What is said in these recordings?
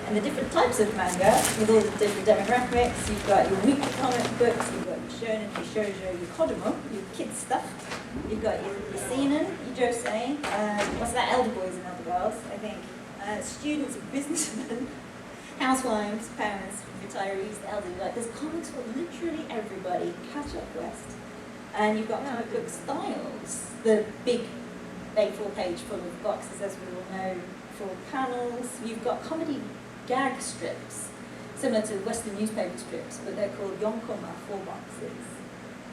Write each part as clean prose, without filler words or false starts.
And the different types of manga, with all the different demographics, you've got your weekly comic books, you've got your shonen, your shoujo, your kodomo, your kids stuff, you've got your seinen, your josei, what's that, elder boys and elder girls, I think, students and businessmen, housewives, parents, retirees, the elderly, like there's comics for literally everybody, catch up West. And you've got comic book styles, the big A4 page full of boxes, as we all know, full panels. You've got comedy gag strips, similar to Western newspaper strips, but they're called yonkoma, 4 boxes.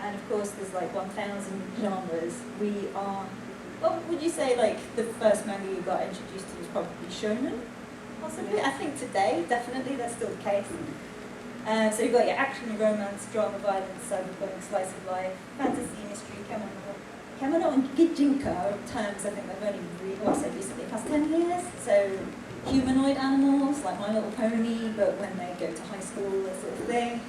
And of course, there's like 1,000 genres. We are, what would you say, like the first manga you got introduced to was probably shonen? Possibly. I think today, definitely, that's still the case. So you've got your action, romance, drama, violence, cyberpunk, slice of life, fantasy, mystery, kemono and gijinka are terms I think they've only recently, past 10 years. So humanoid animals, like My Little Pony, but when they go to high school, that sort of thing.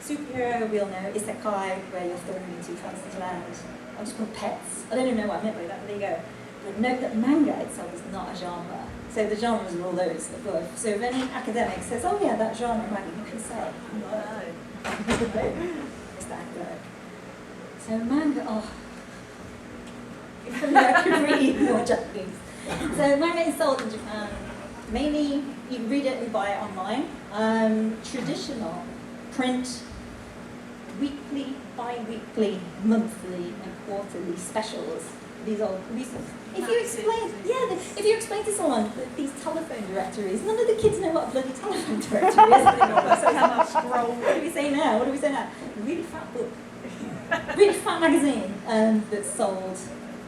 Superhero, we all know, isekai, where you're thrown into fantasy land. I'll just put pets. I don't even know what I meant by that, but there you go. But note that manga itself is not a genre. So the genres are all those above. So if any academic says, oh yeah, that genre manga, you can say, no. It's that good. So manga, oh. If only I could read more Japanese. So manga is sold in Japan. Mainly, you can read it and buy it online. Traditional print, weekly, bi-weekly, monthly, and quarterly specials. These are if you explain to someone that these telephone directories, none of the kids know what a bloody telephone directory is anymore. So how much scroll? What do we say now? A really fat book, really fat magazine that's sold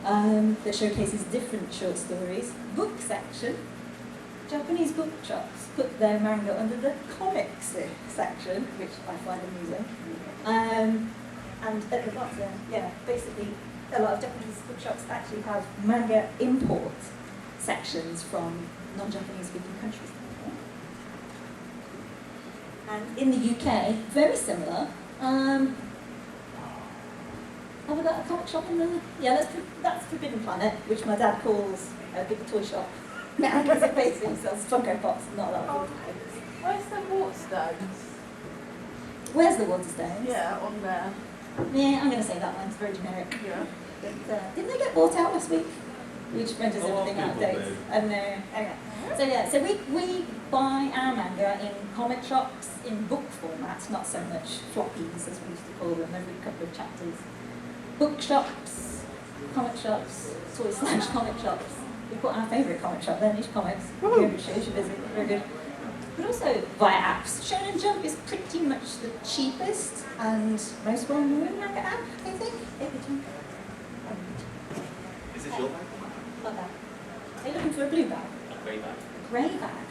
that showcases different short stories. Book section. Japanese bookshops put their manga under the comics section, which I find amusing. And at the bottom, basically, a lot of Japanese bookshops actually have manga import sections from non-Japanese speaking countries. And in the UK, very similar. Have we got a comic shop in there? Yeah, that's Forbidden Planet, which my dad calls a big toy shop. Because it basically sells Funko Pops, not a lot of things. Where's the Waterstones? Where's the Waterstones? Yeah, on there. Yeah, I'm going to say that one. It's very generic. Yeah. But, didn't they get bought out last week? Which renders everything out of date. I don't know. Anyway. So yeah, so we buy our manga in comic shops in book formats, not so much floppies as we used to call them every couple of chapters. Bookshops, comic shops, toy/comic shops. We put our favourite comic shop there, Niche Comics. It shows you visit, very good. But also via apps. Shonen Jump is pretty much the cheapest and most well-known manga app, I think. Is this your bag? Not that. Are you looking for a blue bag? A grey bag. Grey bag?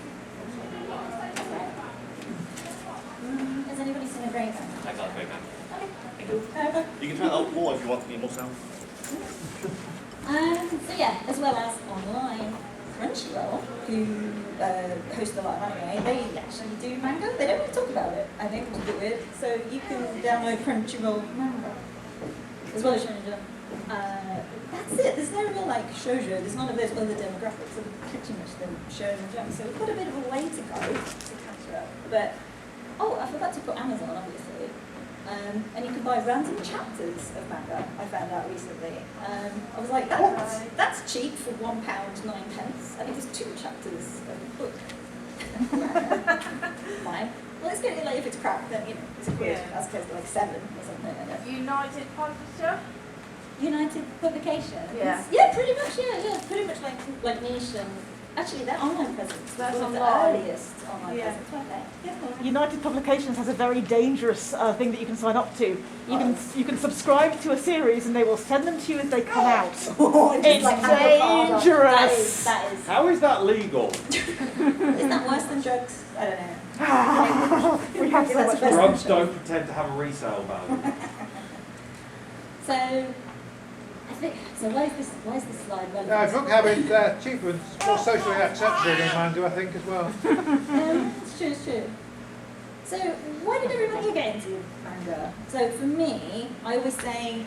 Has anybody seen a grey bag? I got a grey bag. Okay. Thank you. You can try that out more if you want to need more sound. So yeah, as well as online, Crunchyroll, who host a lot of anime, they actually do manga. They don't really talk about it, I think, which is a bit weird. So you can download Crunchyroll manga, as well as Shonen Jump. That's it. There's no real like shoujo. There's none of those other demographics. So pretty much the Shonen Jump. So we've got a bit of a way to go to catch up. But I forgot to put Amazon, obviously. And you can buy random chapters of manga, I found out recently. I was like, that's cheap for £1.09. And it was 2 chapters of a book. Fine. Well, it's good, like, if it's crap, then, it's a quid, as opposed to like 7 or something. United Publisher? United Publications? Yeah. Yeah, pretty much, pretty much like niche and actually their online presence. That's one of the online. earliest online presence, weren't they? Yeah. United Publications has a very dangerous thing that you can sign up to. You can subscribe to a series and they will send them to you as they come out. It's like dangerous. That is. How is that legal? Is that worse than drugs? I don't know. We have so much Drugs don't pretend to have a resale value. So, I think, why is this slide relevant? No, it's not having cheaper and more socially acceptable in manga, I think, as well. It's true. So, why did everybody get into manga? So, for me, I always say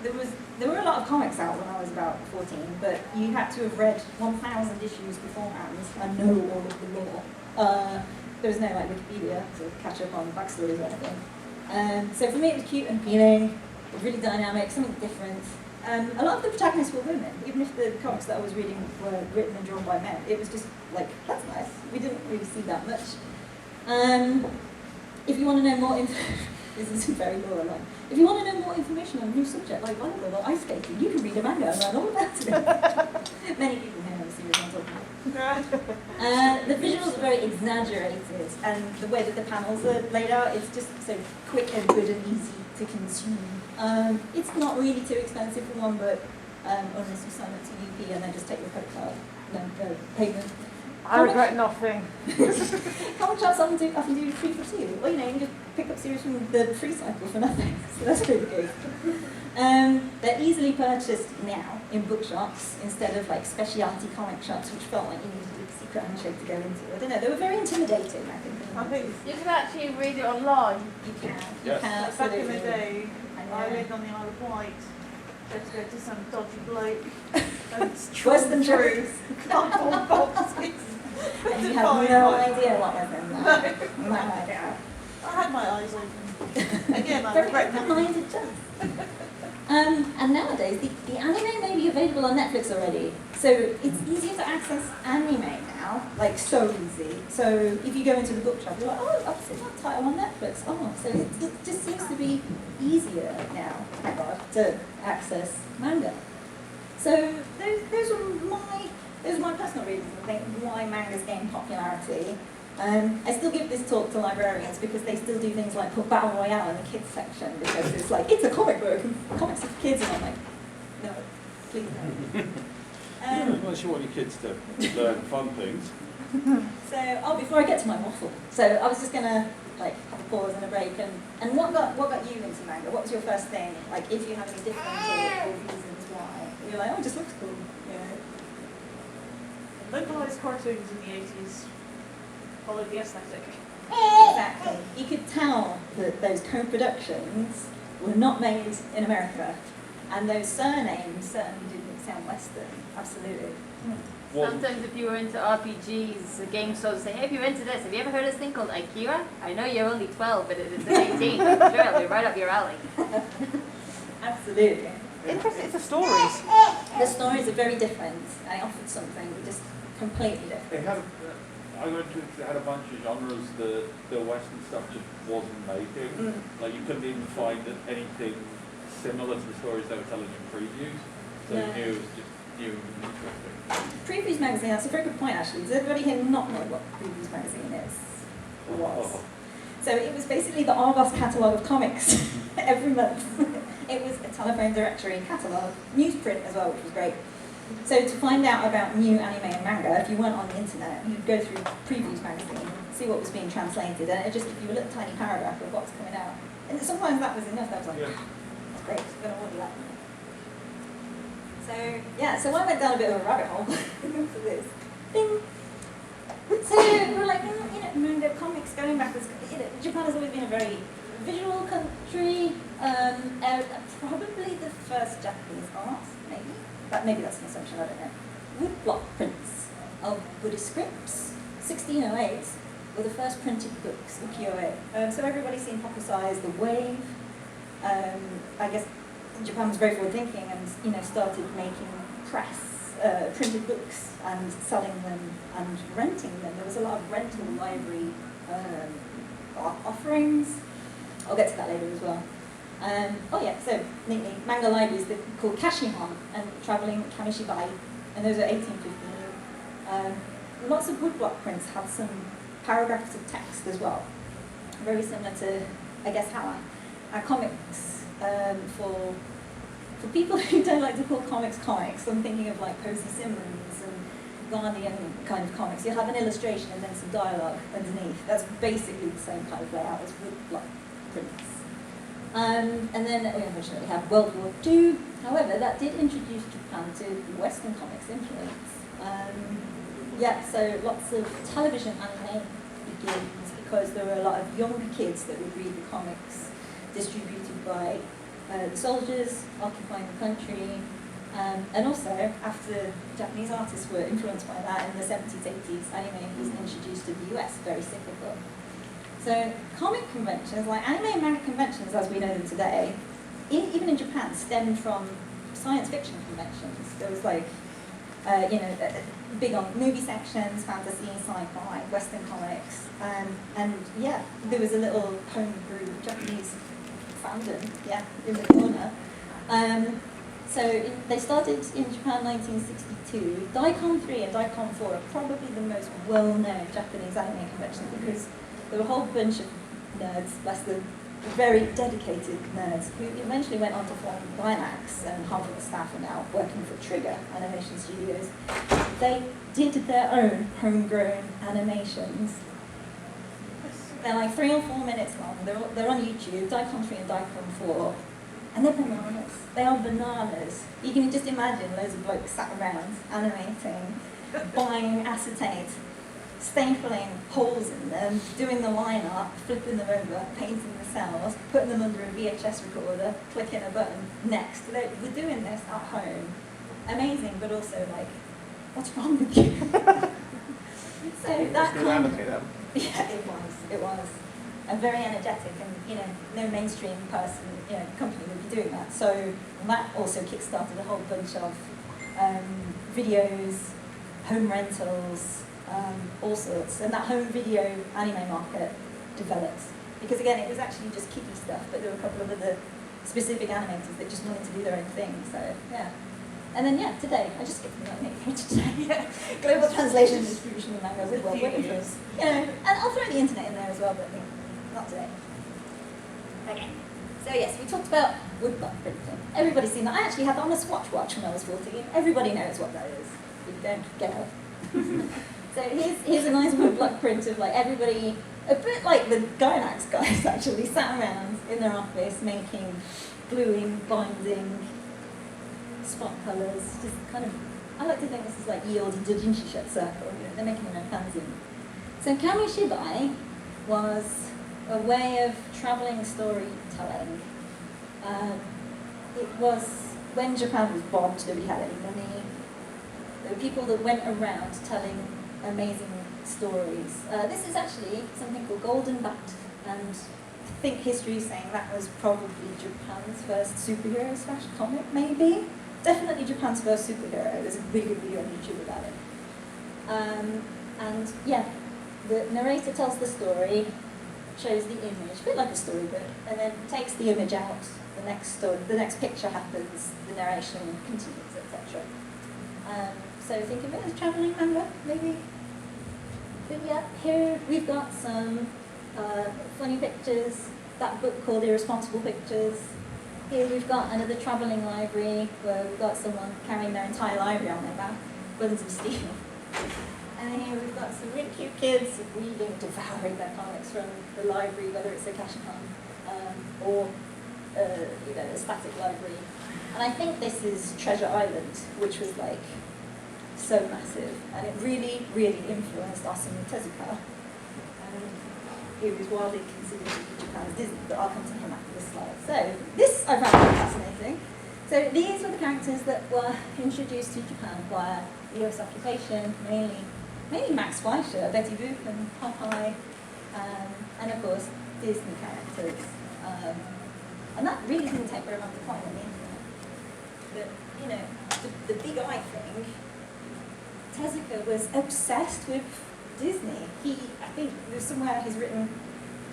there were a lot of comics out when I was about 14, but you had to have read 1,000 issues beforehand and know all of the lore. there was no like Wikipedia to catch up on backstories or anything. So for me it was cute and appealing, really dynamic, something different. A lot of the protagonists were women, even if the comics that I was reading were written and drawn by men. It was just like, that's nice. We didn't really see that much. If you want to know more this is very boring. If you want to know more information on a new subject like volleyball or ice skating, you can read a manga and learn all about it. Many people here know the series I'm talking about. The visuals are very exaggerated, and the way that the panels are laid out, it's just so quick and good and easy to consume. It's not really too expensive for one, but unless you sign up to UP and then just take your credit card, payment. I regret nothing. Comic shops often do free for two. Well, you know, you can just pick up series from the free cycle for nothing. So that's pretty good. They're easily purchased now in bookshops instead of like specialty comic shops, which felt like you needed a secret handshake to go into. I don't know. They were very intimidating, I think. You can actually read it online. You can. You Yes. can Back in the absolutely. day, I lived on the Isle of Wight. Had to go to some dodgy bloke and Worse than through cardboard boxes. And you have no idea what was in there. No idea. I had my eyes open. Again, I Very regret nothing. open-minded just. And nowadays, the anime may be available on Netflix already. So it's easier to access anime now, like so easy. So if you go into the bookshop, you're like, oh, I've seen that title on Netflix. Oh, so it just seems to be easier now, thank God, to access manga. So those are my personal reasons, I think, why mangas gain popularity. I still give this talk to librarians because they still do things like put Battle Royale in the kids section because it's like, it's a comic book and comics are for kids, and I'm like, no, please no. Unless you want your kids to learn fun things. So, before I get to my waffle, so I was just gonna like have a pause and a break, and what got you into manga? What was your first thing? Like, if you have any different or reasons why? You're like, oh, it just looks cool, you know? Localised cartoons in the 80s followed the aesthetic. Exactly. You could tell that those co-productions were not made in America, and those surnames certainly didn't sound Western. Absolutely. Well, Sometimes if you were into RPGs, the game stores say, hey, if you're into this, have you ever heard of this thing called Akira? I know you're only 12, but it's 18. Sure, it'll be right up your alley. Absolutely. Interesting, it's the stories. The stories are very different. I offered something just completely different. it had, I went to, it had a bunch of genres that the Western stuff just wasn't making. Like, you couldn't even find anything similar to the stories they were telling in previews. So No. you knew it was just new and interesting. Previews magazine, that's a very good point actually. Does everybody here not know what Previews magazine is? Or was? Oh. So it was basically the Argos catalogue of comics every month. It was a telephone directory catalogue, newsprint as well, which was great. So to find out about new anime and manga, if you weren't on the internet, you'd go through Previews magazine, see what was being translated, and it just give you a little tiny paragraph of what's coming out. And sometimes that was enough. That was like, Yeah. that's great, I'm going to order that. So yeah, so I went down a bit of a rabbit hole for this. Bing. So we're like, manga, comics, going backwards. Japan has always been a very visual country. Probably the first Japanese art, maybe. But maybe that's an assumption, I don't know. Woodblock prints of Buddhist scripts. 1608 were the first printed books, ukiyo-e. So everybody's seen Hokusai's The Wave. I guess Japan was very forward thinking and started making printed books and selling them and renting them. There was a lot of rental library offerings. I'll get to that later as well. So neatly, manga libraries they're called kashihon and travelling kamishibai, and those are 1815. Lots of woodblock prints have some paragraphs of text as well, very similar to, I guess, how our comics for people who don't like to call comics comics. I'm thinking of like Posey Simmons and Guardian kind of comics. You'll have an illustration and then some dialogue underneath. That's basically the same kind of layout as woodblock prints. And then we unfortunately have World War II. However, that did introduce Japan to Western comics influence. So lots of television anime begins because there were a lot of younger kids that would read the comics distributed by the soldiers occupying the country. And also, after Japanese artists were influenced by that in the 70s, 80s, anime was introduced to the US, very cyclical. So comic conventions, like anime and manga conventions as we know them today, even in Japan, stemmed from science fiction conventions. There was like, big on movie sections, fantasy, sci-fi, Western comics, and yeah, there was a little homebrew Japanese fandom, in the corner. They started in Japan 1962. Daikon 3 and Daikon 4 are probably the most well-known Japanese anime conventions because there were a whole bunch of nerds, less than very dedicated nerds, who eventually went on to form Gainax, and half of the staff are now working for Trigger Animation Studios. They did their own homegrown animations. They're like 3 or 4 minutes long. They're on YouTube, Daikon 3 and Daikon 4. And they're bananas. They are bananas. You can just imagine loads of blokes sat around animating, buying acetate, stapling holes in them, doing the line up, flipping them over, painting the cells, putting them under a VHS recorder, clicking a button, next. They're doing this at home. Amazing, but also like, what's wrong with you? So that kind of, yeah, it was. And very energetic, and no mainstream person, company would be doing that. So that also kick-started a whole bunch of videos, home rentals, all sorts. And that home video anime market developed. Because again, it was actually just kiddie stuff, but there were a couple of other specific animators that just wanted to do their own thing, so yeah. And then today, I just skipped the name today. Global translation and distribution of manga with world webinars. And I'll throw the internet in there as well, but not today. Okay. So yes, we talked about woodblock printing. Everybody's seen that. I actually had that on a Swatch watch when I was 14. Everybody knows what that is. If you don't, get out. So here's a nice woodblock print of like everybody, a bit like the Gainax guys actually, sat around in their office making, gluing, binding, spot colours, just kind of, I like to think this is like Yield and Dojinshi circle, they're making their own fanzine. So Kamishibai was a way of travelling storytelling. It was, when Japan was bombed, nobody had any money. There were people that went around telling amazing stories. This is actually something called Golden Bat, and I think history is saying that was probably Japan's first superhero / comic, maybe. Definitely Japan's first superhero. There's a really good video on YouTube about it. And yeah, the narrator tells the story, shows the image, a bit like a storybook, and then takes the image out. The next picture happens, the narration continues, etc. So think of it as travelling manga, maybe. But yeah, here we've got some funny pictures. That book called Irresponsible Pictures. Here we've got another travelling library where we've got someone carrying their entire library on their back, buttons of steel. And here we've got some really cute kids reading, devouring their comics from the library, whether it's a Kashikon or a static library. And I think this is Treasure Island, which was like so massive, and it really, really influenced Osamu Tezuka, who is widely considered to be Japan's Disney, but I'll come to him after this slide. So this I found really fascinating. So these were the characters that were introduced to Japan via the US occupation, mainly Max Fleischer, Betty Boop and Popeye, and of course Disney characters. And that really didn't take very long to find on the internet. But the big eye thing, Tezuka was obsessed with Disney. I think there's somewhere he's written,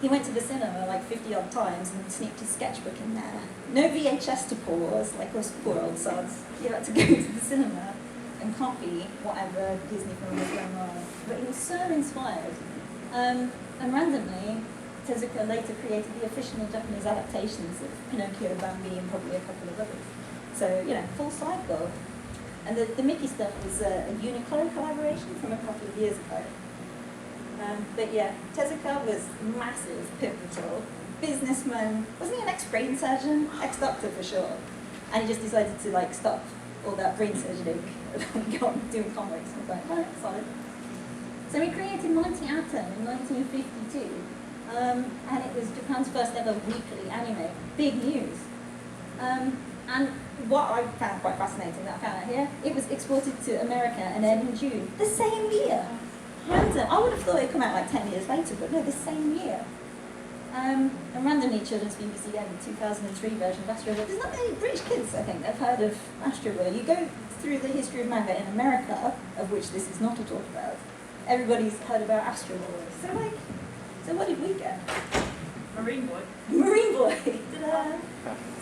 he went to the cinema like 50 odd times and sneaked his sketchbook in there. No VHS to pause, like us poor old sods. You had to go to the cinema and copy whatever Disney film was going on. But he was so inspired. And randomly, Tezuka later created the official Japanese adaptations of Pinocchio, Bambi, and probably a couple of others. So, full cycle. And the Mickey stuff was a Uniqlo collaboration from a couple of years ago. But yeah, Tezuka was massive, pivotal, businessman. Wasn't he an ex-brain surgeon? Ex-doctor for sure. And he just decided to stop all that brain surgery and go on doing comics. And I was like, oh, that's solid. So he created Mighty Atom in 1952. And it was Japan's first ever weekly anime. Big news. And what I found quite fascinating that I found out here, it was exported to America and aired in June, the same year. Random. I would have thought it'd come out like 10 years later, but no, the same year. And randomly, children's BBC gave the 2003 version of Astro Boy. There's not many British kids, I think, that have heard of Astro Boy. You go through the history of manga in America, of which this is not at all about, everybody's heard about Astro Boy. So what did we get? Marine Boy. Marine Boy. Ta-da.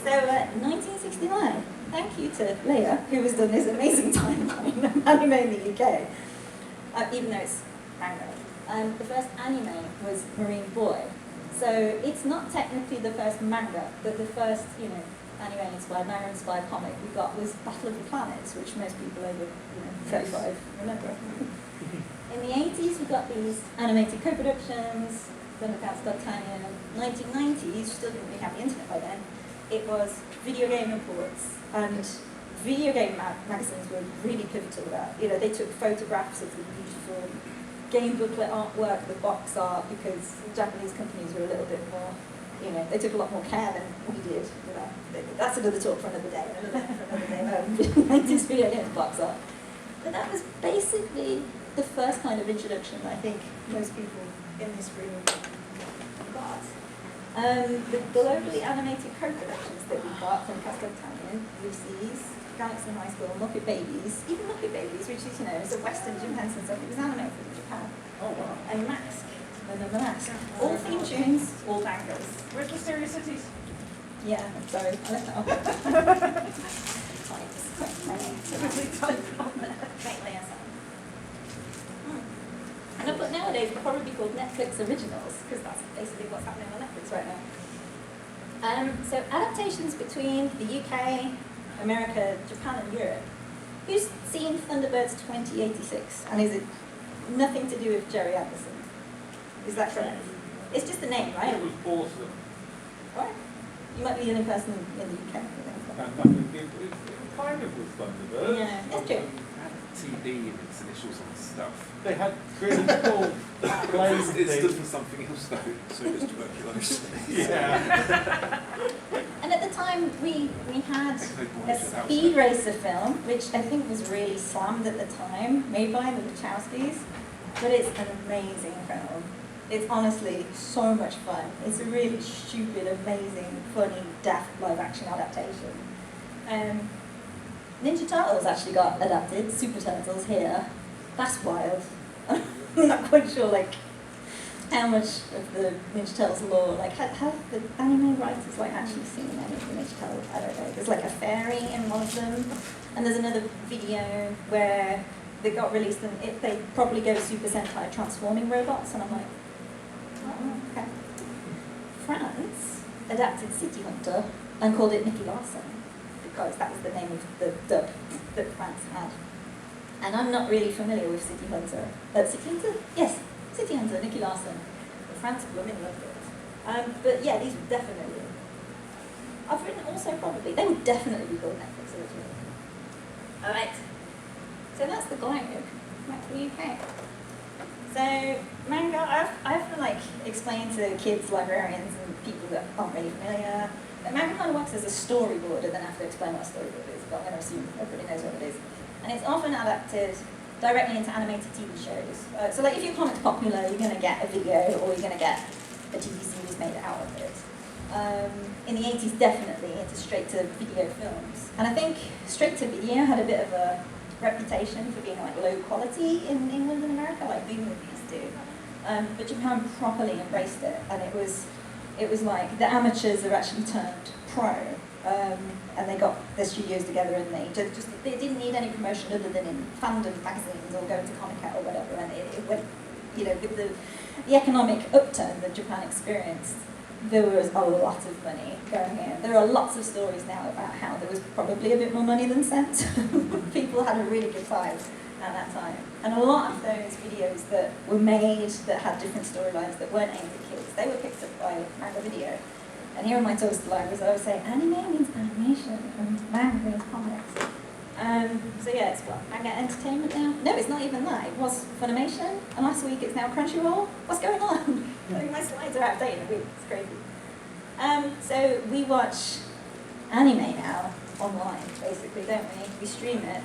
So 1969. Thank you to Leia, who has done this amazing timeline of anime in the UK, even though it's manga. The first anime was Marine Boy. So it's not technically the first manga, but the first, anime-inspired, manga-inspired comic we got was Battle of the Planets, which most people over 35 remember. In the 80s, we got these animated co-productions, Thundercats, D'Artagnan. 1990s, still didn't really have the internet by then, it was video game reports, and video game magazines were really pivotal about, they took photographs of the beautiful game booklet artwork, the box art, because Japanese companies were a little bit more, they took a lot more care than we did. That's another talk for another day, 90s video games box art. But that was basically the first kind of introduction I think most people in this room got. The globally animated co-productions that we got from Castlevania, Lucy's, Galaxy High School, Muppet Babies, even Muppet Babies, which is, is a Western Japan and stuff, it was animated in Japan. Oh, wow. And Mask, and then the Mask. All theme tunes, all bangers. Where's the Serious Cities? Yeah, I'm sorry, I left that off. And I put nowadays it'd probably be called Netflix Originals, because that's basically what's happening on Netflix right now. So adaptations between the UK, America, Japan and Europe. Who's seen Thunderbirds 2086? And is it nothing to do with Jerry Anderson? Is that correct? It's just the name, right? It was awesome. Right. You might be the only person in the UK. It kind of was Thunderbird. Yeah, it's true. TB and its initials and stuff. They had really cool plays. It stood for something else though, so it was tuberculosis. Yeah. And at the time, we had a Speed Racer film, which I think was really slammed at the time, made by the Wachowskis, but it's an amazing film. It's honestly so much fun. It's a really stupid, amazing, funny, daft live-action adaptation. Ninja Turtles actually got adapted, Super Turtles here. That's wild. I'm not quite sure how much of the Ninja Turtles lore, have the anime writers actually seen any of the Ninja Turtles? I don't know. There's a fairy in one of them, and there's another video where they got released and they probably go Super Sentai transforming robots, and I'm like, oh, okay. France adapted City Hunter and called it Nicky Larson, because that was the name of the dub that France had. And I'm not really familiar with City Hunter. City Hunter? Yes, City Hunter, Nicky Larson. The France blooming loved it. But yeah, these would definitely. I've written also probably. They would definitely be called Netflix originally. Alright. So that's the globe. Back to the UK. So manga, I often explain to kids, librarians, and people that aren't really familiar that manga kind of works as a storyboard, and then I have to explain what a storyboard is, but I'm going to assume everybody knows what it is. And it's often adapted directly into animated TV shows. So if your comic's popular, you're going to get a video, or you're going to get a TV series made out of it. In the 80s, definitely into straight-to-video films. And I think straight-to-video had a bit of a reputation for being low quality in England and America, like B movies do. But Japan properly embraced it, and it was the amateurs are actually turned pro. And they got their studios together, and they didn't need any promotion other than in fandom magazines or going to Comic Con or whatever. And it went, with the economic upturn that Japan experienced, there was a lot of money going in. There are lots of stories now about how there was probably a bit more money than sense. People had a really good time at that time. And a lot of those videos that were made that had different storylines that weren't aimed at kids, they were picked up by Manga Video. And here in my talks to libraries, I always say, anime means animation, and manga means comics. So yeah, it's what, manga entertainment now? No, it's not even that. It was Funimation, and last week it's now Crunchyroll. What's going on? I think my slides are out of date in a week. It's crazy. So we watch anime now online, basically, don't we? We stream it.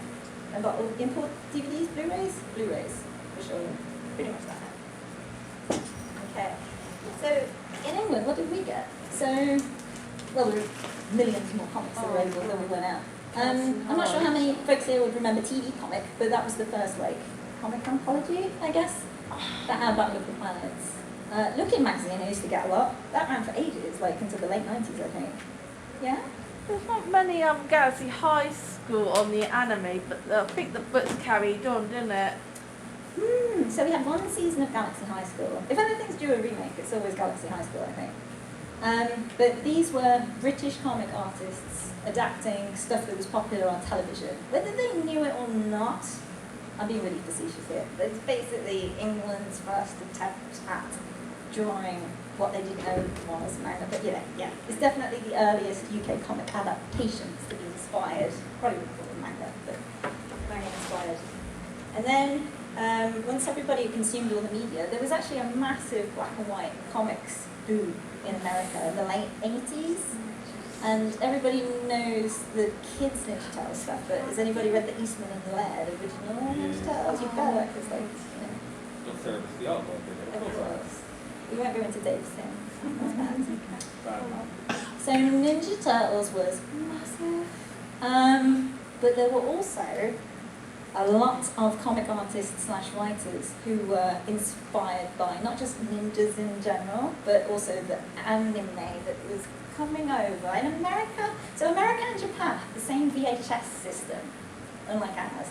And got all import DVDs, Blu-rays? Blu-rays, for sure. Pretty much that. Okay. So, in England, what did we get? So, well, there were millions more comics that were able than we went out. I'm not sure how many folks here would remember TV Comic, but that was the first, like, comic anthology, I guess, that had Battle of the Planets. Looking magazine I used to get a lot. That ran for ages, like into the late 90s, I think. Yeah? There's not many Galaxy High School on the anime, but I think the books carried on, didn't it? So we had one season of Galaxy High School. If anything's due a remake, it's always Galaxy High School, I think. But these were British comic artists adapting stuff that was popular on television. Whether they knew it or not, I'm being really facetious here, but it's basically England's first attempt at drawing what they didn't know was manga. But yeah, it's definitely the earliest UK comic adaptations that inspired, probably wouldn't call them manga, but manga inspired. And then once everybody had consumed all the media, there was actually a massive black and white comics boom in America in the late 80s. And everybody knows the kids' Ninja Turtles stuff, but has anybody read the Eastman and the Laird original Ninja Turtles? You better, because like, Not service the artwork, of course. We won't go into Dave's thing. Bad. So Ninja Turtles was massive. But there were also a lot of comic artists / writers who were inspired by not just ninjas in general, but also the anime that was coming over in America. So America and Japan have the same VHS system, unlike ours.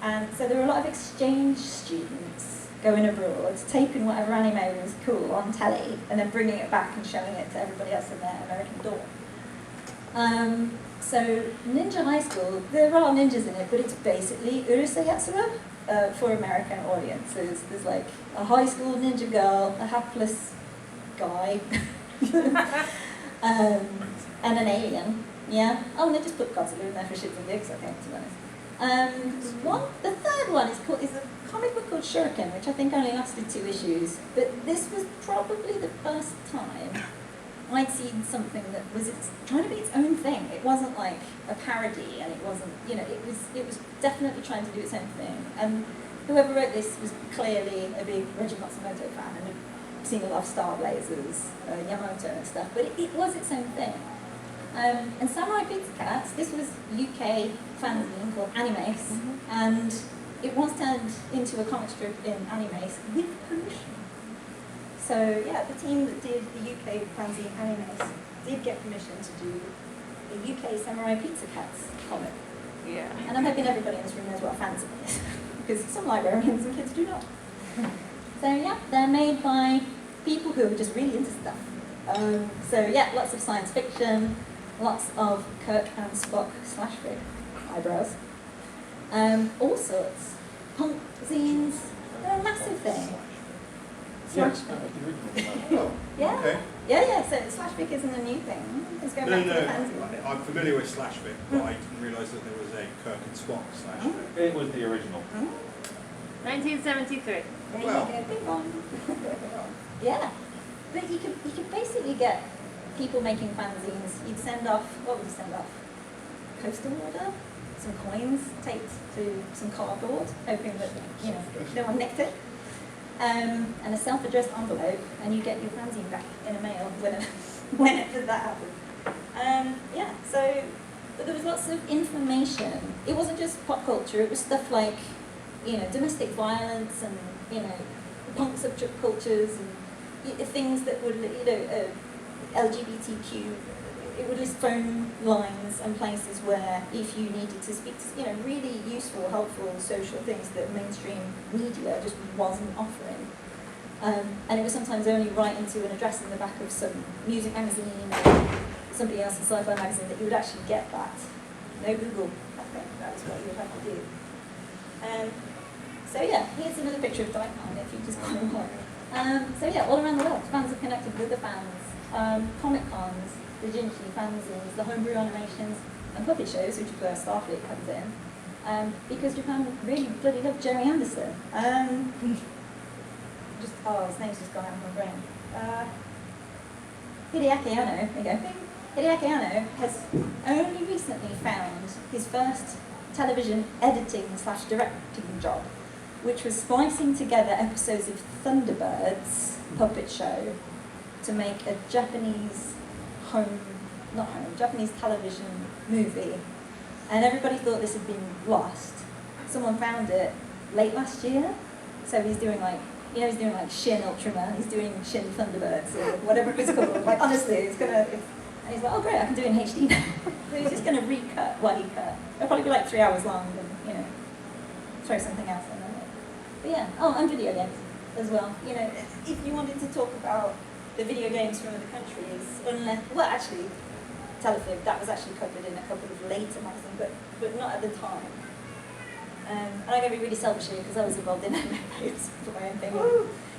And so there were a lot of exchange students going abroad, taping whatever anime was cool on telly, and then bringing it back and showing it to everybody else in their American dorm. So Ninja High School, there are ninjas in it, but it's basically Urusei Yatsura for American audiences. There's like a high school ninja girl, a hapless guy, and an alien. Yeah. Oh, and they just put Godzilla in there for shits and gigs, I think, to be honest. The third one is a comic book called Shuriken, which I think only lasted 2 issues. But this was probably the first time I'd seen something that was trying to be its own thing. It wasn't like a parody, and it wasn't, it was definitely trying to do its own thing. And whoever wrote this was clearly a big Reggie Matsumoto fan and had seen a lot of Star Blazers, Yamamoto and stuff. But it was its own thing. And Samurai Pizza Cats, this was UK fanzine called Animace, and it was turned into a comic strip in Animace with permission. So yeah, the team that did the UK fanzine Animace did get permission to do a UK Samurai Pizza Cats comic. Yeah. And I'm hoping everybody in this room knows what a fanzine is, because some librarians and kids do not. So yeah, they're made by people who are just really into stuff. So yeah, lots of science fiction, lots of Kirk and Spock /Fig eyebrows, all sorts. Punk zines, they're a massive thing. Yeah, Slash the original. Oh, Yeah. okay. Yeah, so Slashfic isn't a new thing. Let's go No, back to the fanzine. I'm familiar with Slashfic, but I didn't realise that there was a Kirk and Spock Slashfic. It was the original. 1973. There you Well. go, big one. Yeah. But you could basically get people making fanzines. You'd send off, what would you send off? Postal order? Some coins taped to some cardboard, hoping that, no one nicked it. And a self-addressed envelope, and you get your fanzine back in a mail whenever that happened. But there was lots of information. It wasn't just pop culture, it was stuff like, domestic violence and, punk subcultures and things that would, LGBTQ. It would list phone lines and places where if you needed to speak to, really useful, helpful social things that mainstream media just wasn't offering. And it was sometimes only right into an address in the back of some music magazine or somebody else's sci-fi magazine that you would actually get that. No Google, I think that was what you would have to do. Here's another picture of Daikon if you just come in here. All around the world, fans are connected with the fans. Comic cons, the Jinchi fanzines, the homebrew animations, and puppet shows, which is where Starfleet comes in, because Japan really bloody loved Jerry Anderson. His name's just gone out of my brain. Hideaki Anno, there you go. Hideaki Anno has only recently found his first television editing / directing job, which was splicing together episodes of Thunderbirds puppet show to make a Japanese Japanese television movie. And everybody thought this had been lost. Someone found it late last year, so he's doing like, he's doing like Shin Ultraman, he's doing Shin Thunderbirds, or whatever it's called. Like, honestly, and he's like, oh great, I can do it in HD now. So he's just going to recut what he cut. It'll probably be like 3 hours long, and throw something else in there. But yeah, and video games as well. If you wanted to talk about the video games from other countries, actually, Telefib, that was actually covered in a couple of later magazines, but not at the time. And I'm going to be really selfish here because I was involved in anime babes for my own thing.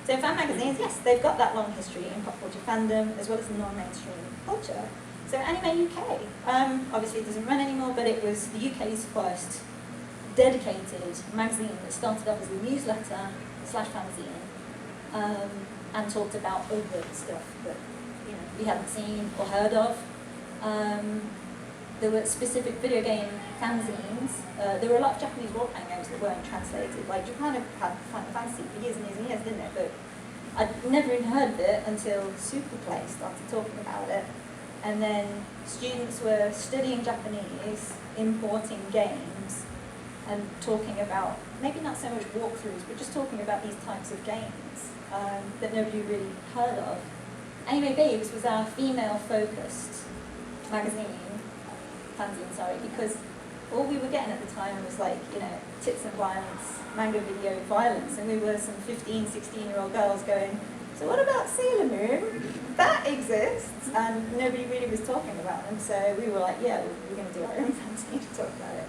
So fan magazines, yes, they've got that long history in pop culture fandom as well as non-mainstream culture. So Anime UK, obviously it doesn't run anymore, but it was the UK's first dedicated magazine that started off as a newsletter / fanzine, and talked about other stuff that we hadn't seen or heard of. There were specific video game fanzines. There were a lot of Japanese role-playing games that weren't translated. Like, Japan had Final Fantasy for years and years and years, didn't it? But I'd never even heard of it until Superplay started talking about it. And then students were studying Japanese, importing games, and talking about, maybe not so much walkthroughs, but just talking about these types of games that nobody really heard of. Anime Babes was our female-focused fanzine, because all we were getting at the time was like, tits and violence, manga video violence, and we were some 15, 16-year-old girls going, so what about Sailor Moon? That exists, and nobody really was talking about them, so we were like, yeah, we're going to do our own fanzine to talk about it.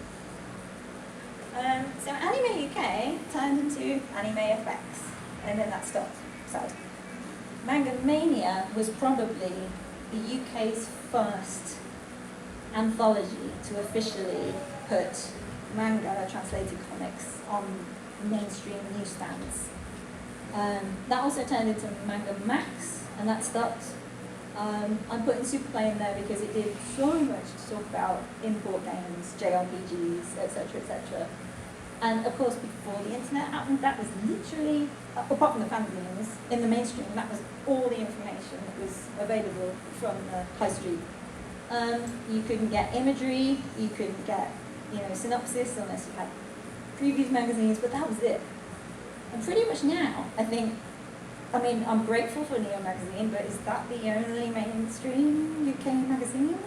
So Anime UK turned into Anime FX, and then that stopped. Sad. Manga Mania was probably the UK's first anthology to officially put manga translated comics on mainstream newsstands. That also turned into Manga Max, and that stopped. I'm putting Superplay in there because it did so much to talk about import games, JRPGs, etc., etc. And of course, before the internet happened, that was literally, apart from the fanzines, in the mainstream, that was all the information that was available from the high street. You couldn't get imagery, you couldn't get, synopsis unless you had previews magazines, but that was it. And pretty much now, I'm grateful for Neo magazine, but is that the only mainstream UK magazine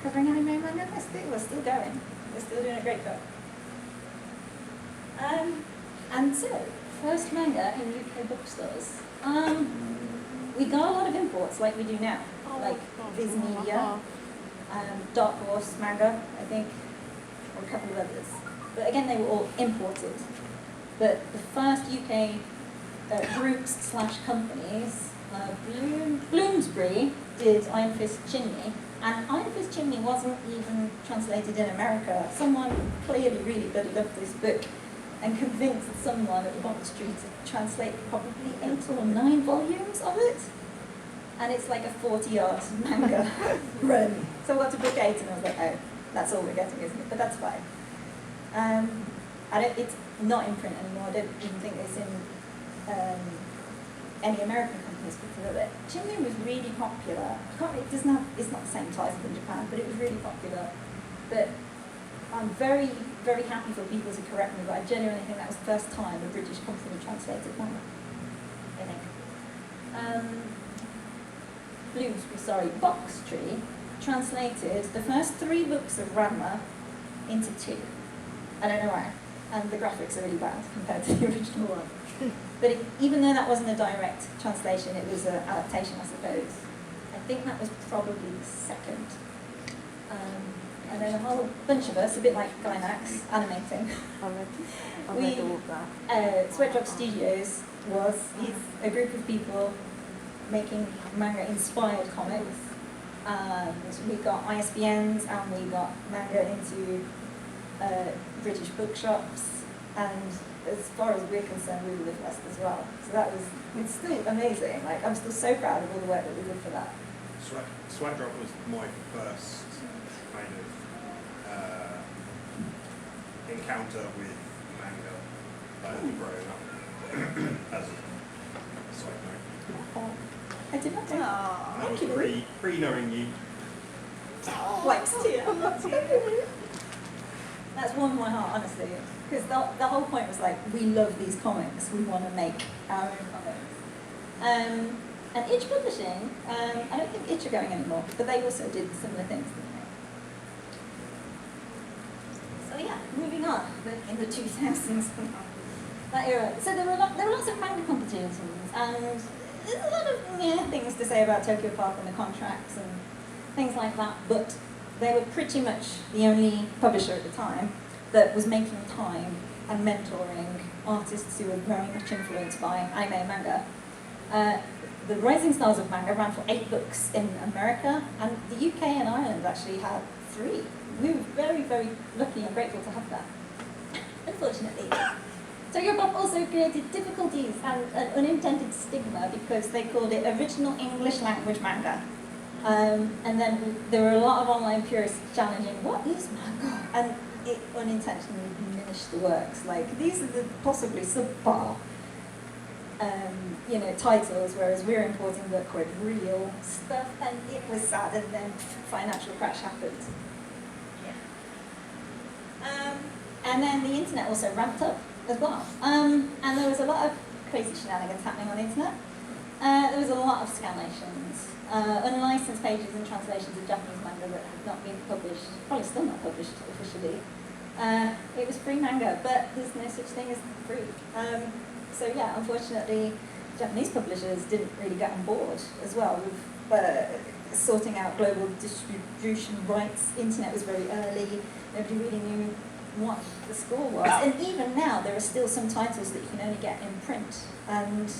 covering anime manga? We're still going. We're still doing a great job. And so, first manga in UK bookstores. We got a lot of imports like we do now, like Viz Media, Dark Horse Manga, I think, or a couple of others. But again, they were all imported. But the first UK groups / companies, Bloomsbury did Iron Fist Chimney, and Iron Fist Chimney wasn't even translated in America. Someone clearly really bloody loved this book and convinced someone at Bond Street to translate probably 8 or 9 volumes of it. And it's like a 40-yard manga run. So I got to book 8 and I was like, oh, that's all we're getting, isn't it? But that's fine. It's not in print anymore. I don't even think it's in any American companies put of it. Chimney was really popular. It's not the same size as in Japan, but it was really popular. But I'm very, very happy for people to correct me, but I genuinely think that was the first time a British company translated manga. I think. Box Tree translated the first 3 books of Ranma into 2. I don't know why. And the graphics are really bad compared to the original one. But even though that wasn't a direct translation, it was an adaptation, I suppose. I think that was probably the second. And then a whole bunch of us, a bit like Gainax, animating. I read all of that. Sweat Drop Studios is a group of people making manga-inspired comics. And we got ISBNs, and we got manga into British bookshops, and as far as we're concerned, we were the first as well. So it's still amazing. Like, I'm still so proud of all the work that we did for that. Swag Drop was my first kind of encounter with manga growing up as a side note. I did not know. That was pre-knowing you. Wipes tear. That's warmed my heart, honestly. Because the whole point was like, we love these comics. We want to make our own comics. And Itch Publishing, I don't think Itch are going anymore, but they also did similar things, didn't they? So yeah, moving on in the 2000s, that era. So there were lots of manga competitions, and there's a lot of things to say about Tokyo Park and the contracts and things like that, but they were pretty much the only publisher at the time that was making time and mentoring artists who were very much influenced by anime and manga. The Rising Stars of Manga ran for 8 books in America, and the UK and Ireland actually had 3. We were very, very lucky and grateful to have that, unfortunately. Tokyo Pop also created difficulties and an unintended stigma because they called it original English language manga. And then there were a lot of online purists challenging, what is manga? And it unintentionally diminished the works. Like, these are the possibly subpar titles, whereas we're importing the quote real stuff, and it was sad, and then financial crash happened. And then the internet also ramped up as well. And there was a lot of crazy shenanigans happening on the internet. There was a lot of scanlations, unlicensed pages and translations of Japanese manga that had not been published, probably still not published officially. It was free manga, but there's no such thing as free. So yeah, unfortunately, Japanese publishers didn't really get on board as well with sorting out global distribution rights. Internet was very early. Nobody really knew what the score was. And even now, there are still some titles that you can only get in print. And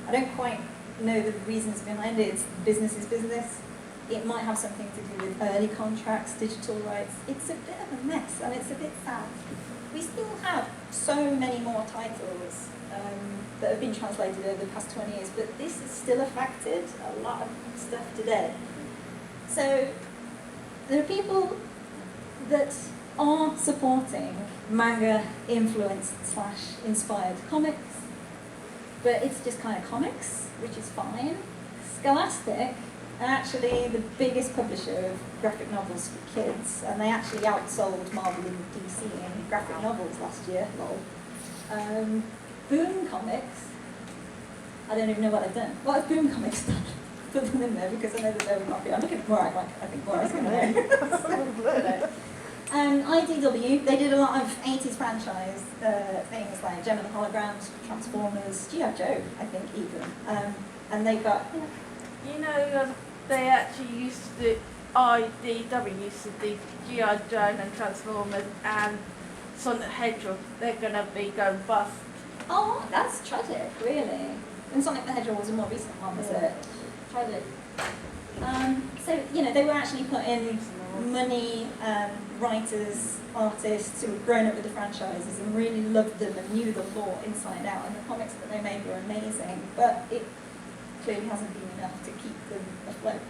I don't quite know the reasons behind it. It's business is business. It might have something to do with early contracts, digital rights. It's a bit of a mess, and it's a bit sad. We still have so many more titles that have been translated over the past 20 years, but this has still affected a lot of stuff today. So there are people that are supporting manga-influenced/inspired comics, but it's just kind of comics, which is fine. Scholastic are actually the biggest publisher of graphic novels for kids, and they actually outsold Marvel and DC in graphic novels last year, lol. Boom Comics, I don't even know what they've done. What has Boom Comics done? Put them in there because I know that they're a copy. I'm looking at Morak, like I think Morak's going to know. IDW, they did a lot of 80s franchise things like Gem and the Holograms, Transformers, G.I. Joe, I think even. And they've got, they actually used to do, IDW used to do G.I. Joe and Transformers and Sonic the Hedgehog. They're going to be going bust. oh, that's tragic, really. And Sonic the Hedgehog was a more recent one, was it? Tragic. So, they were actually putting money, writers, artists who had grown up with the franchises and really loved them and knew the lore inside out, and the comics that they made were amazing, but it clearly hasn't been enough to keep them afloat.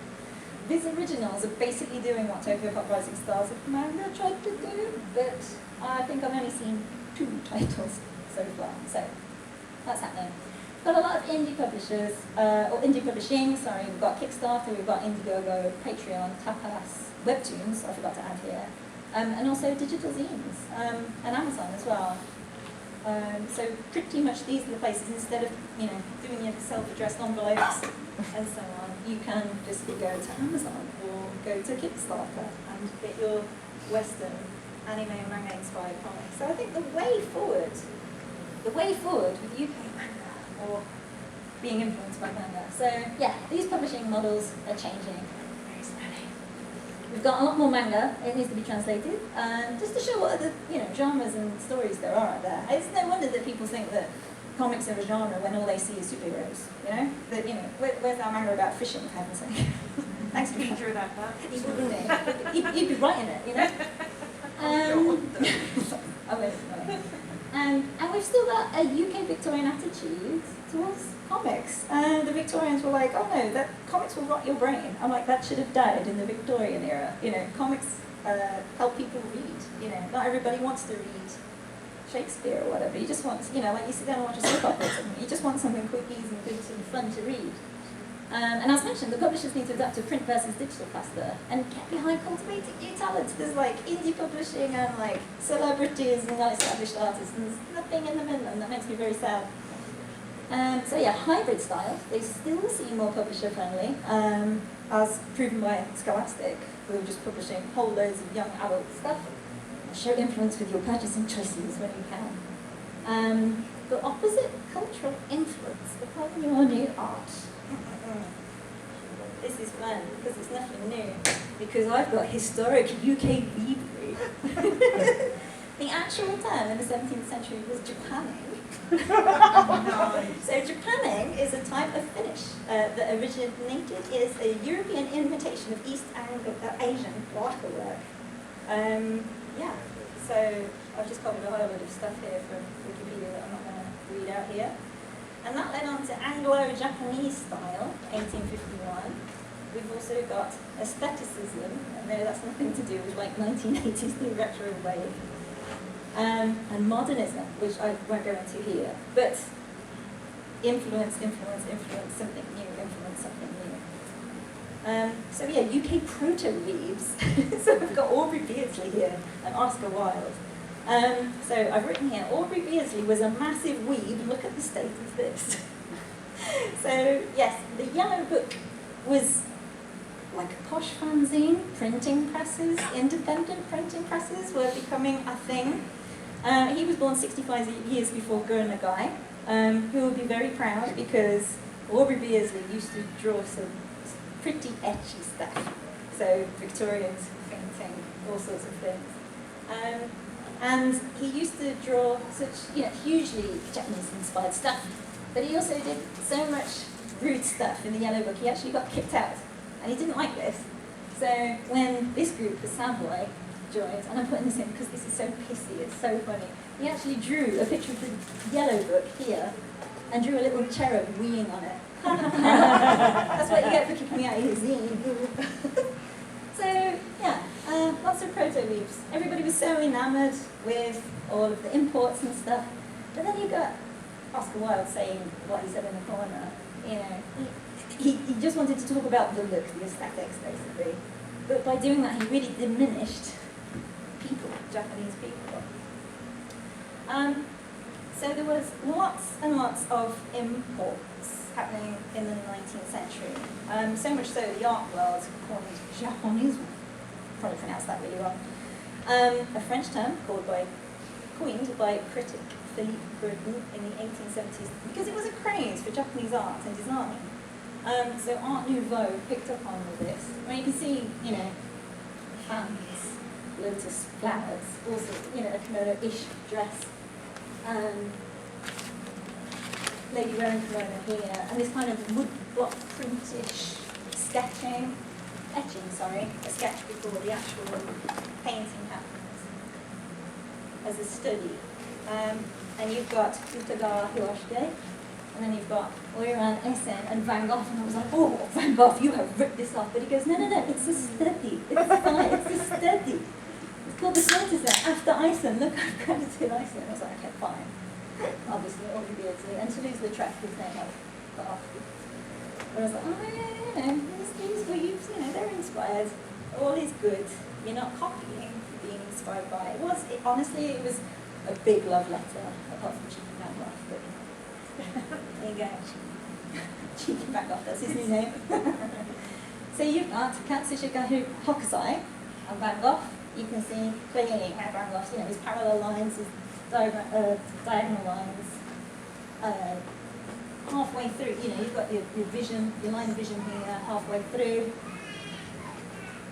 These originals are basically doing what Tokyo Pop Rising Stars of Manga tried to do, but I think I've only seen 2 titles so far, so that's happening. Got a lot of indie publishers, or indie publishing, sorry, we've got Kickstarter, we've got Indiegogo, Patreon, Tapas, Webtoons, I forgot to add here, and also digital zines, and Amazon as well. So pretty much these are the places, instead of doing your self-addressed envelopes and so on, you can just go to Amazon or go to Kickstarter and get your Western anime and manga inspired comics. So I think the way forward with UK manga, or being influenced by manga. So yeah, these publishing models are changing very slowly. We've got a lot more manga, it needs to be translated, just to show what other genres and stories there are out there. It's no wonder that people think that comics are a genre when all they see is superheroes, That, where's our manga about fishing, for heaven's sake? Thanks to He drew that up. You'd be writing it, I won't. And we've still got a UK Victorian attitude towards comics. And the Victorians were like, oh no, that comics will rot your brain. I'm like, that should have died in the Victorian era. You know, comics help people read. You know, not everybody wants to read Shakespeare or whatever. You just want, you know, like you sit down and watch a soap opera or something. You just want something quick, easy, and good and fun to read. And as mentioned, the publishers need to adapt to print versus digital faster and get behind cultivating new talents. There's like indie publishing and like celebrities and established artists, and there's nothing in the middle, and that makes me very sad. So yeah, hybrid style, they still seem more publisher friendly, as proven by Scholastic, who are just publishing whole loads of young adult stuff. Show influence with your purchasing choices when you can. The opposite cultural influence upon your new art. This is fun, because it's nothing new, because I've got historic UK weavery. The actual term in the 17th century was Japanning. So Japanning is a type of finish that originated as a European imitation of East Asian lacquerwork. Yeah, so I've just covered a whole lot of stuff here from Wikipedia that I'm not going to read out here. And that led on to Anglo-Japanese style, 1851. We've also got aestheticism, and no, that's nothing to do with like 1980s new retro wave. And modernism, which I won't go into here, but influence, something new, influence, something new. So yeah, UK proto-weaves. So we've got Aubrey Beardsley here and Oscar Wilde. So I've written here, Aubrey Beardsley was a massive weeb. Look at the state of this. So yes, the Yellow Book was like a posh fanzine. Printing presses, independent printing presses were becoming a thing. He was born 65 years before Gurner Guy, who will be very proud because Aubrey Beardsley used to draw some pretty etchy stuff. So Victorians painting, all sorts of things. And he used to draw such, you know, hugely Japanese-inspired stuff. But he also did so much rude stuff in the Yellow Book, he actually got kicked out. And he didn't like this. So when this group, the Savoy, joined, and I'm putting this in because this is so pissy, it's so funny, he actually drew a picture of the Yellow Book here, and drew a little cherub weeing on it. That's what you get for kicking me out of your zine. So, yeah, lots of proto-weaves. Everybody was so enamoured with all of the imports and stuff. But then you got Oscar Wilde saying what he said in the corner. You know, he just wanted to talk about the look, the aesthetics, basically. But by doing that, he really diminished people, Japanese people. So there was lots and lots of imports happening in the 19th century. So much so the art world coined Japonism. Probably pronounced that really wrong. A French term coined by critic Philippe Breton in the 1870s because it was a craze for Japanese art and design. So Art Nouveau picked up on all this. I mean, you can see, you know, fans, lotus flowers, also, you know, a kimono-ish dress. Lady wearing kimono here, and this kind of woodblock printish etching, a sketch before the actual painting happens as a study. And you've got Utagawa Hiroshige, and then you've got Oiran Essen and Van Gogh, and I was like, oh, Van Gogh, you have ripped this off. But he goes, no, it's a study. It's fine, it's a study. It's called the Courtesan, after Iceland. Look, I've credited Iceland. I was like, okay, fine. Obviously, Aubrey Beardsley. And Toulouse-Lautrec, his name got off. But I was like, oh, yeah, you know, these weaves, you know, they're inspired. All is good. You're not copying, you're being inspired by it. Honestly, it was a big love letter, apart from Cheeky Van Gogh. But there you go. Cheeky Van Gogh, that's his new name. So you've got Katsushika Hokusai and Van Gogh. You can see clearly how Van Gogh's, you know, his parallel lines, his diagonal lines. Halfway through, you know, you've got your vision, your line of vision here, halfway through.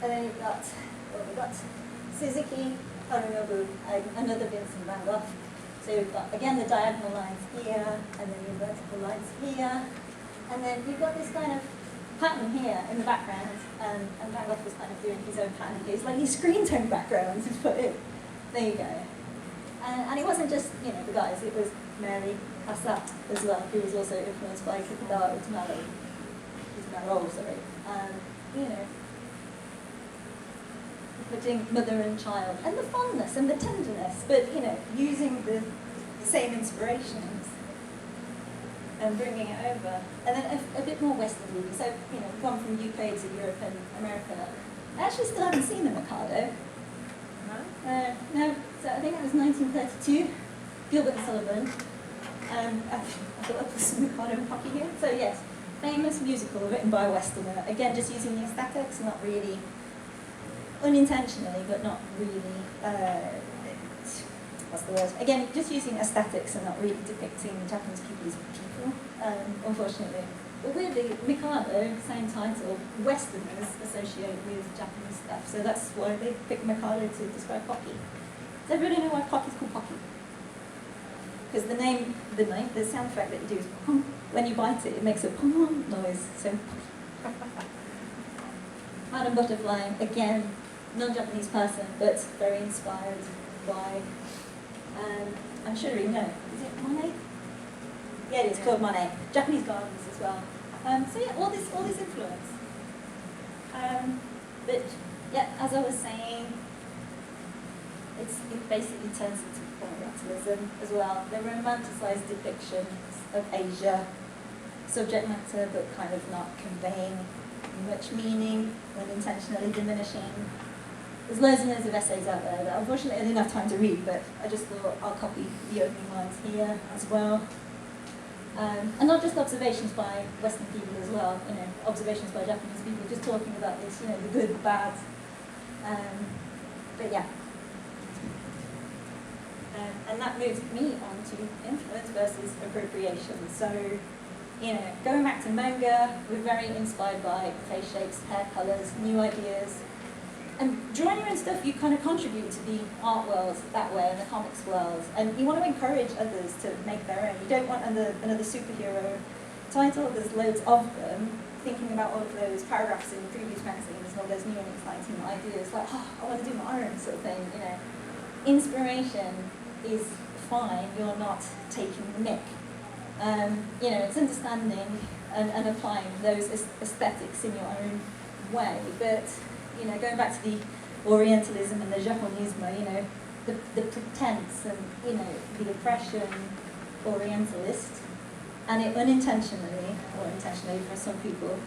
And then you've got, well, we've got Suzuki, Harunobu, another Vincent van Gogh. So you've got, again, the diagonal lines here, and then your vertical lines here. And then you've got this kind of pattern here in the background, and Van Gogh was kind of doing his own pattern here. It's like his screen tone backgrounds he's put in. There you go. And it wasn't just, the guys, it was Mary Cassatt as well, who was also influenced by Kikadara Utmaro, sorry. Putting mother and child, and the fondness and the tenderness, but, using the same inspirations and bringing it over. And then a bit more Western movie. So, gone from UK to Europe and America. I actually still haven't seen the Mikado. No, so I think that was 1932, Gilbert and Sullivan. I thought I'd put some Mikado and Pocky here. So yes, famous musical written by a Westerner. Again, just using the aesthetics, not really, unintentionally, but not really, what's the word? Again, just using aesthetics and not really depicting Japanese people as people, unfortunately. But weirdly, Mikado, same title, Westerners associate with Japanese stuff, so that's why they picked Mikado to describe Pocky. Does everybody know why Pocky's called Pocky? Because the sound effect that you do is pom. When you bite it, it makes a pom noise, so Madame Butterfly, again, non-Japanese person, but very inspired by, I'm sure you know, is it Monet? Yeah, it's called Monet. Japanese gardens as well. So yeah, all this influence. But yeah, as I was saying, it basically turns into Orientalism as well. The romanticized depictions of Asia, subject matter, but kind of not conveying much meaning when intentionally diminishing. There's loads and loads of essays out there that unfortunately I didn't have time to read, but I just thought I'll copy the opening lines here as well. And not just observations by Western people as well, observations by Japanese people, just talking about this, the good, the bad. But yeah. And that moves me on to influence versus appropriation. So, going back to manga, we're very inspired by face shapes, hair colours, new ideas. And drawing your own stuff, you kind of contribute to the art world that way, and the comics world. And you want to encourage others to make their own. You don't want another superhero title, there's loads of them. Thinking about all of those paragraphs in previous magazines and all those new and exciting ideas, like, I want to do my own sort of thing, Inspiration is fine, you're not taking the mick. It's understanding and applying those aesthetics in your own way, but going back to the Orientalism and the Japonismo, the pretense and, the oppression Orientalist, and it unintentionally, or intentionally for some people,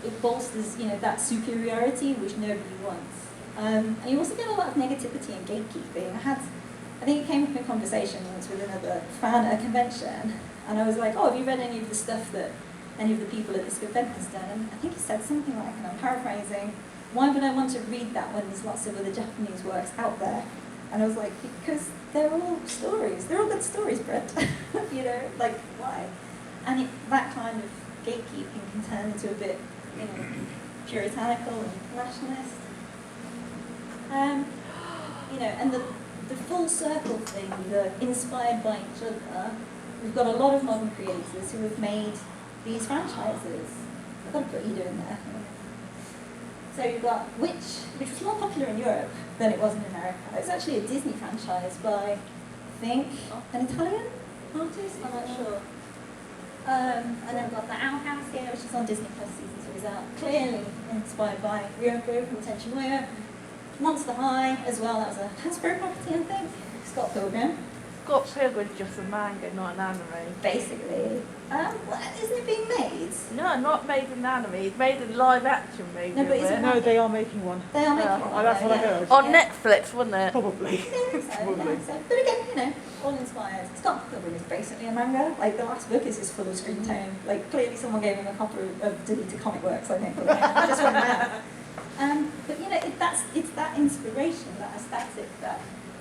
it bolsters, that superiority which nobody wants. And you also get a lot of negativity and gatekeeping. I think it came up in conversation once with another fan at a convention, and I was like, have you read any of the stuff that any of the people at this convention's done? And I think he said something like, and I'm paraphrasing, why would I want to read that when there's lots of other Japanese works out there? And I was like, because they're all stories. They're all good stories, Brett. Why? And that kind of gatekeeping can turn into a bit, puritanical and nationalist. And the full circle thing, the inspired by each other, we've got a lot of modern creators who have made these franchises. I've got to put Ida in there. So you've got Witch, which was more popular in Europe than it was in America. It's actually a Disney franchise by, I think, an Italian artist, I'm not sure. And then we've got The Owl House here, which is on Disney Plus season 2 is out. Clearly inspired by Ryoko from Tenchi Muyo. Monster High as well, that was a Hasbro property, I think. Scott Pilgrim. Scott Pilgrim's just a manga, not an anime. Basically. Isn't it being made? No, not made in anime. It's made in live action movie. No, but is it No, they are making one. They are making Oh, one. that's what I yeah. heard. On Netflix, wasn't it? Probably. Yeah, so. But again, all inspired. Scott Pilgrim is basically a manga. Like, the last book is just full of screen tone. Like, clearly someone gave him a copy of deleted comic works, I think. Just went mad. But it's that inspiration, that aesthetic, that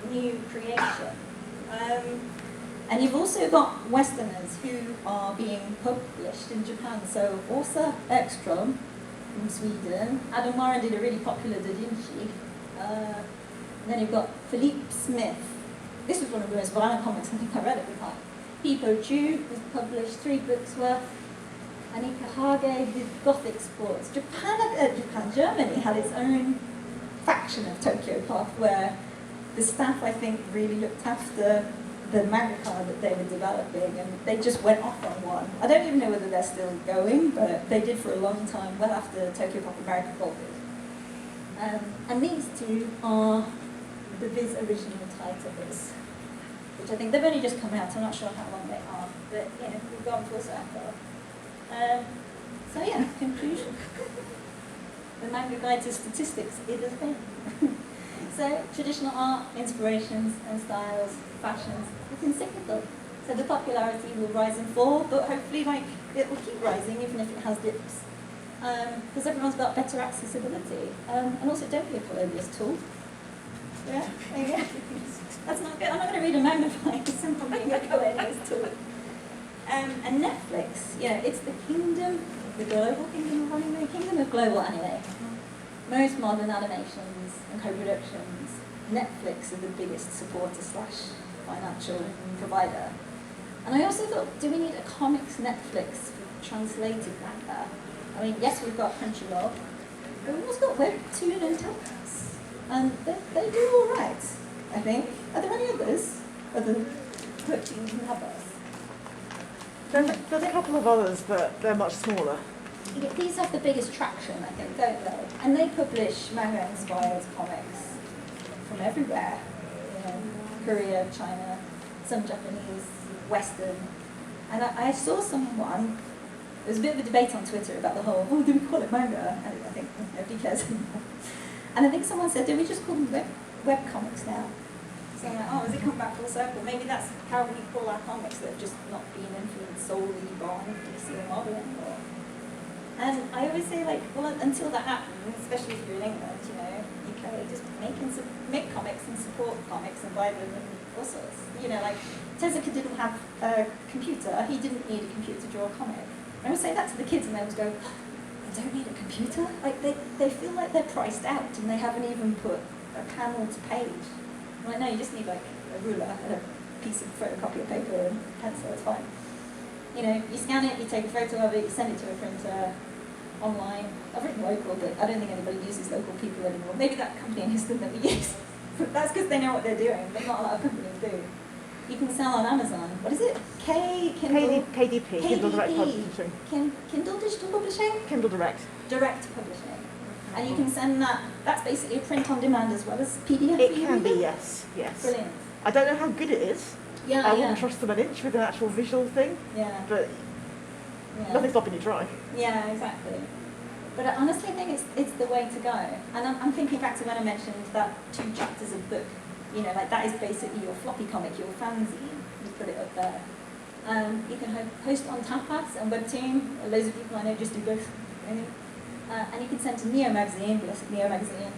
new creation. And you've also got Westerners who are being published in Japan. So Åsa Ekström from Sweden. Adam Warren did a really popular Da Vinci. And then you've got Philippe Smith. This was one of the most violent comics I think I read at the time. Pipo Chu was published 3 books worth. Annika Hage did Gothic sports. Germany had its own faction of Tokyo Pop where the staff, I think, really looked after the mangaka that they were developing, and they just went off on one. I don't even know whether they're still going, but they did for a long time, well after Tokyo Pop America folded. And these two are the Viz original titles, which I think they've only just come out. I'm not sure how long they are, but we've gone full circle. So yeah, conclusion. The manga guide to statistics is a thing. So traditional art, inspirations and styles, fashions, it's encyclical. So the popularity will rise and fall, but hopefully it will keep rising even if it has dips. Because everyone's got better accessibility. And also don't be a colonialist tool. Yeah, there you go. That's not good. I'm not going to read a manga by someone being a colonialist tool. And Netflix, it's the kingdom, the global kingdom of anime, kingdom of global anime. Most modern animations and co-productions, Netflix are the biggest supporter / financial provider. And I also thought, do we need a comics Netflix for translated manga? I mean, yes, we've got Crunchyroll, but we've also got Webtoon and Telcast. And they do all right, I think. Are there any others other than Webtoon and others? There's a couple of others, but they're much smaller. Yeah, these have the biggest traction, I think, don't they? And they publish manga-inspired comics from everywhere. Korea, China, some Japanese, Western. And I saw someone, there was a bit of a debate on Twitter about the whole, do we call it manga? And I think nobody cares anymore. And I think someone said, do we just call them web comics now? So I'm like, has it come back full circle? Maybe that's how we call our comics that have just not been influenced solely by DC or Marvel anymore. And I always say, until that happens, especially if you're in England, UK, just make comics and support comics and buy them and all sorts. Tezuka didn't have a computer. He didn't need a computer to draw a comic. And I would say that to the kids and they would go, I don't need a computer? They feel like they're priced out and they haven't even put a panel to page. I'm like, no, you just need a ruler and a piece of photocopier paper and pencil, it's fine. You scan it, you take a photo of it, you send it to a printer, online. I've written local, but I don't think anybody uses local people anymore. Maybe that company in Houston that we use. But that's because they know what they're doing, but not a lot of companies do. You can sell on Amazon. What is it? KDP, Kindle Direct Publishing. Kindle Digital Publishing? Kindle Direct. Direct Publishing. And you can send that's basically a print on demand as well as PDF. It can be, yes. Brilliant. I don't know how good it is. Yeah, I wouldn't trust them an inch with an actual visual thing. Yeah. But nothing's stopping you try. Yeah, exactly. But I honestly think it's the way to go. And I'm thinking back to when I mentioned that 2 chapters of book. That is basically your floppy comic, your fanzine. You put it up there. You can post on Tapas and Webtoon. Loads of people I know just do both. Really. And you can send to Neo Magazine, Blessed Neo Magazine.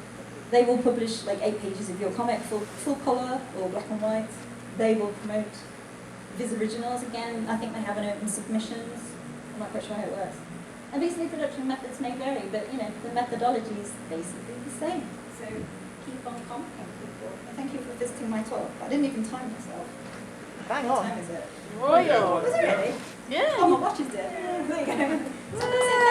They will publish 8 pages of your comic, full colour or black and white. They will promote Viz Originals again. I think they have an open submissions. I'm not quite sure how it works. And basically production methods may vary, but the methodology is basically the same. So keep on commenting, people. Thank you for visiting my talk. I didn't even time myself. Bang What on. time is it? Royal. Was it really? Yeah. Oh, my watch is dead. There you go. So that's it.